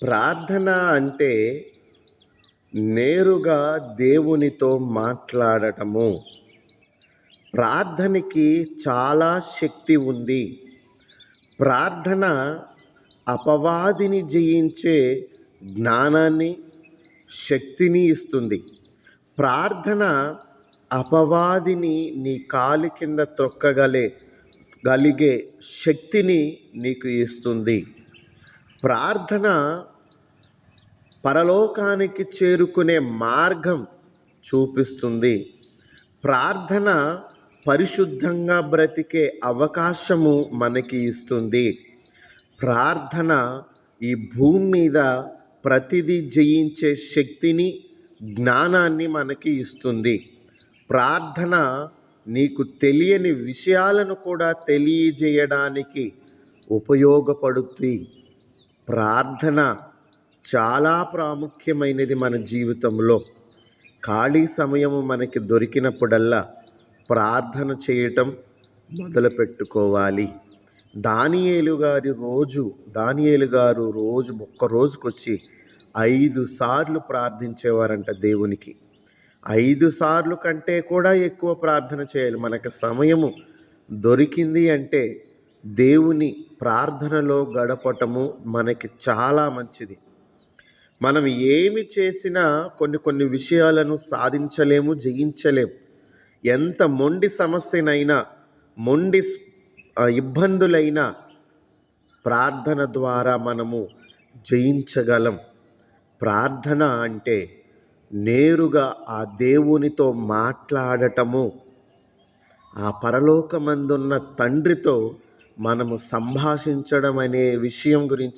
ప్రార్థన అంటే నేరుగా దేవునితో మాట్లాడటము. ప్రార్థనకి చాలా శక్తి ఉంది. ప్రార్థన అపవాదిని జయించే జ్ఞానాన్ని, శక్తిని ఇస్తుంది. ప్రార్థన అపవాదిని నీ కాలి కింద గలిగే శక్తిని నీకు ఇస్తుంది. ప్రార్థన పరలోకానికి చేరుకునే మార్గం చూపిస్తుంది. ప్రార్థన పరిశుద్ధంగా బ్రతికే అవకాశము మనకి ఇస్తుంది. ప్రార్థన ఈ భూమి మీద ప్రతిదీ జయించే శక్తిని, జ్ఞానాన్ని మనకి ఇస్తుంది. ప్రార్థన నీకు తెలియని విషయాలను కూడా తెలియజేయడానికి ఉపయోగపడుతుంది. ప్రార్థన చాలా ప్రాముఖ్యమైనది మన జీవితంలో. ఖాళీ సమయము మనకి దొరికినప్పుడల్లా ప్రార్థన చేయటం మొదలుపెట్టుకోవాలి. దానియేలు గారు ఒక్క రోజుకొచ్చి 5 సార్లు ప్రార్థించేవారంట దేవునికి. 5 సార్లు కంటే కూడా ఎక్కువ ప్రార్థన చేయాలి. మనకు సమయము దొరికింది అంటే దేవుని ప్రార్థనలో గడపటము మనకి చాలా మంచిది. మనం ఏమి చేసినా కొన్ని విషయాలను సాధించలేము, జయించలేము. ఎంత మొండి సమస్యనైనా, మొండి ఇబ్బందులైనా ప్రార్థన ద్వారా మనము జయించగలం. ప్రార్థన అంటే నేరుగా ఆ దేవునితో మాట్లాడటము. ఆ పరలోకమందున్న తండ్రితో మనము సంభాషించడం అనే విషయం గురించి